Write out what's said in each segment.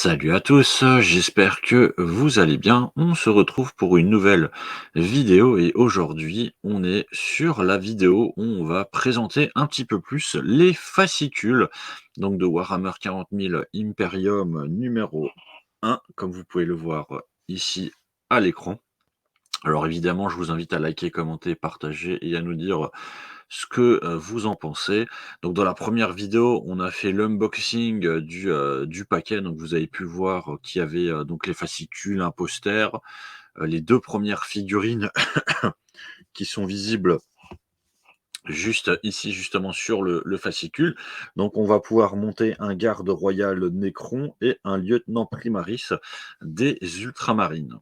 Salut à tous, j'espère que vous allez bien. On se retrouve pour une nouvelle vidéo et aujourd'hui on est sur la vidéo où on va présenter un petit peu plus les fascicules donc de Warhammer 40 000 Imperium numéro 1, comme vous pouvez le voir ici à l'écran. Alors évidemment, je vous invite à liker, commenter, partager et à nous dire ce que, vous en pensez. Donc dans la première vidéo, on a fait l'unboxing, du paquet. Donc vous avez pu voir, qu'il y avait, donc les fascicules, un poster, les 2 premières figurines qui sont visibles juste ici, justement sur le fascicule. Donc on va pouvoir monter un garde royal Necron et un lieutenant primaris des Ultramarines.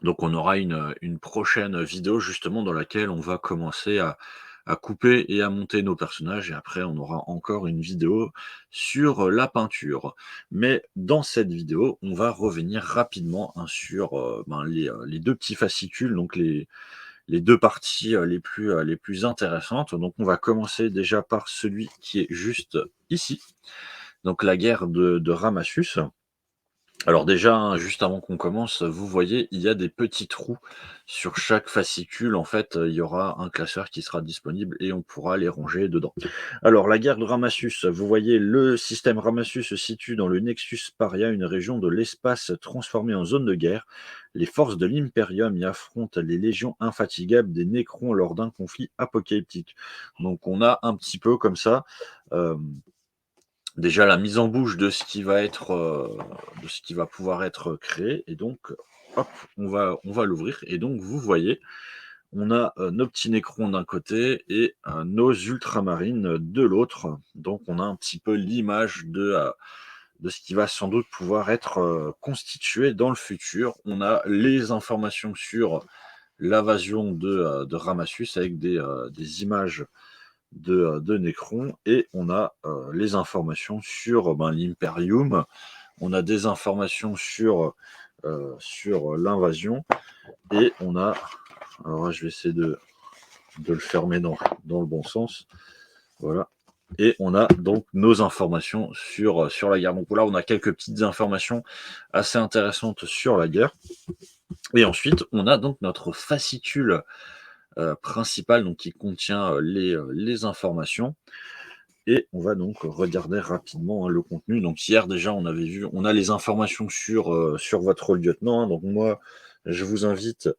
Donc on aura une prochaine vidéo justement dans laquelle on va commencer à couper et à monter nos personnages et après on aura encore une vidéo sur, la peinture. Mais dans cette vidéo, on va revenir rapidement, hein, sur, les 2 petits fascicules, donc les 2 parties, les plus intéressantes. Donc on va commencer déjà par celui qui est juste ici, donc la guerre de Ramassus. Alors déjà, hein, juste avant qu'on commence, vous voyez, il y a des petits trous sur chaque fascicule. En fait, il y aura un classeur qui sera disponible et on pourra les ranger dedans. Alors, la guerre de Ramassus, vous voyez, le système Ramassus se situe dans le Nexus Paria, une région de l'espace transformée en zone de guerre. Les forces de l'Imperium y affrontent les légions infatigables des Nécrons lors d'un conflit apocalyptique. Donc, on a un petit peu comme ça. euh, Déjà la mise en bouche de ce qui va être, de ce qui va pouvoir être créé et donc, hop, on va l'ouvrir et donc vous voyez, on a, nos petits nécrons d'un côté et nos ultramarines de l'autre. Donc on a un petit peu l'image de ce qui va sans doute pouvoir être, constitué dans le futur. On a les informations sur l'invasion de Ramassus avec des images de Necron et on a, les informations sur, l'Imperium. On a des informations sur l'invasion et on a alors là, je vais essayer de le fermer dans le bon sens. Voilà et on a donc nos informations sur la guerre. Donc là, on a quelques petites informations assez intéressantes sur la guerre et ensuite, on a donc notre fascicule, principal donc qui contient, les informations. Et on va donc regarder rapidement, hein, le contenu. Donc hier déjà, on avait vu, on a les informations sur votre lieutenant, hein. Donc moi, je vous invite,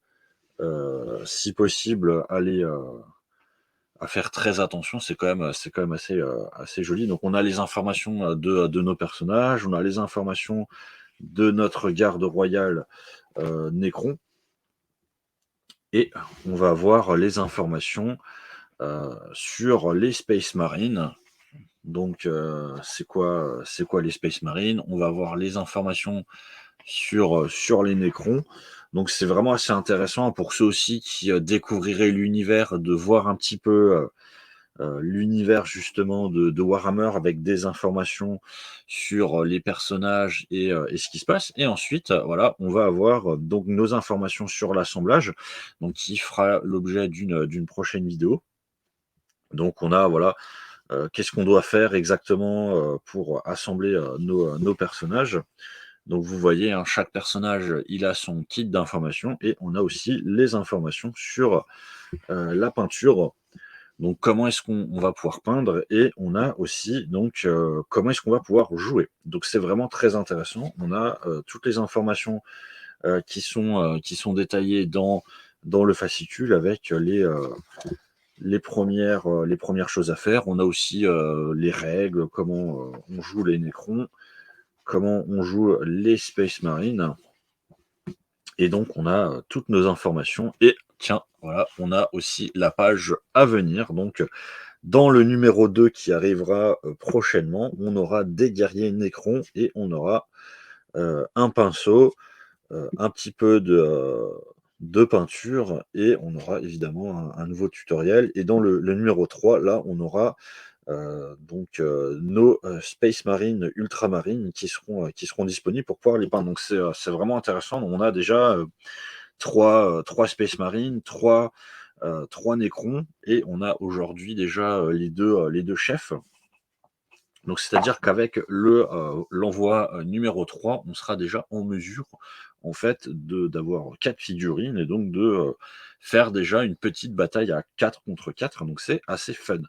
si possible, à faire très attention. C'est quand même assez joli. Donc on a les informations, de nos personnages, on a les informations de notre garde royale, Necron, et on va avoir les informations, sur les Space Marines. Donc, c'est quoi les Space Marines? On va avoir les informations sur les Nécrons. Donc c'est vraiment assez intéressant pour ceux aussi qui, découvriraient l'univers, de voir un petit peu, l'univers justement de Warhammer avec des informations sur, les personnages et ce qui se passe et ensuite, voilà, on va avoir, donc nos informations sur l'assemblage, donc qui fera l'objet d'une prochaine vidéo. Donc on a, voilà, qu'est-ce qu'on doit faire exactement, pour assembler, nos personnages. Donc vous voyez, hein, chaque personnage, il a son kit d'informations et on a aussi les informations sur, la peinture. Donc comment est-ce qu'on va pouvoir peindre et on a aussi donc, comment est-ce qu'on va pouvoir jouer. Donc c'est vraiment très intéressant. On a, toutes les informations, qui sont détaillées dans le fascicule avec, les premières choses à faire. On a aussi, les règles, comment, on joue les Nécrons, comment on joue les Space Marines et donc on a, toutes nos informations et tiens, voilà, on a aussi la page à venir. Donc dans le numéro 2 qui arrivera, prochainement, on aura des guerriers Nécrons et on aura, un pinceau, un petit peu de peinture et on aura évidemment un nouveau tutoriel et dans le numéro 3 là, on aura, donc nos, Space Marines, Ultramarines qui seront disponibles pour pouvoir les peindre. Donc c'est vraiment intéressant. On a déjà, 3 Space Marines, 3 Nécrons et on a aujourd'hui déjà, les deux chefs. Donc c'est-à-dire qu'avec l'envoi, numéro 3, on sera déjà en mesure, en fait, d'avoir 4 figurines et donc faire déjà une petite bataille à 4 contre 4, donc c'est assez fun.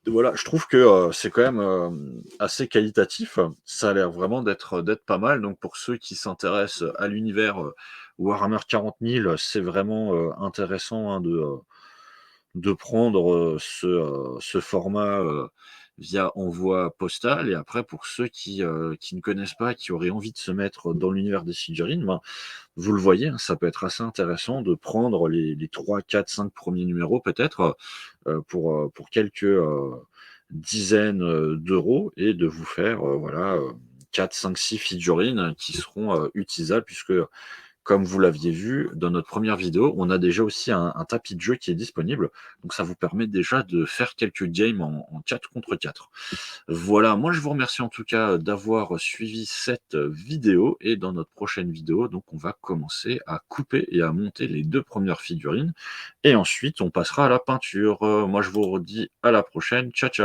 Voilà, je trouve que, c'est quand même, assez qualitatif. Ça a l'air vraiment d'être pas mal, donc pour ceux qui s'intéressent à l'univers, Warhammer 40 000, c'est vraiment, intéressant, hein, de prendre, ce format, via envoi postal et après pour ceux qui ne connaissent pas, qui auraient envie de se mettre dans l'univers des figurines, ben, vous le voyez, hein, ça peut être assez intéressant de prendre les 3, 4, 5 premiers numéros peut-être, pour quelques, dizaines, d'euros et de vous faire, voilà, 4, 5, 6 figurines qui seront, utilisables puisque comme vous l'aviez vu dans notre première vidéo, on a déjà aussi un tapis de jeu qui est disponible. Donc ça vous permet déjà de faire quelques games en 4 contre 4. Voilà, moi je vous remercie en tout cas d'avoir suivi cette vidéo et dans notre prochaine vidéo, donc on va commencer à couper et à monter les 2 premières figurines et ensuite on passera à la peinture. Moi je vous redis à la prochaine. Ciao, ciao.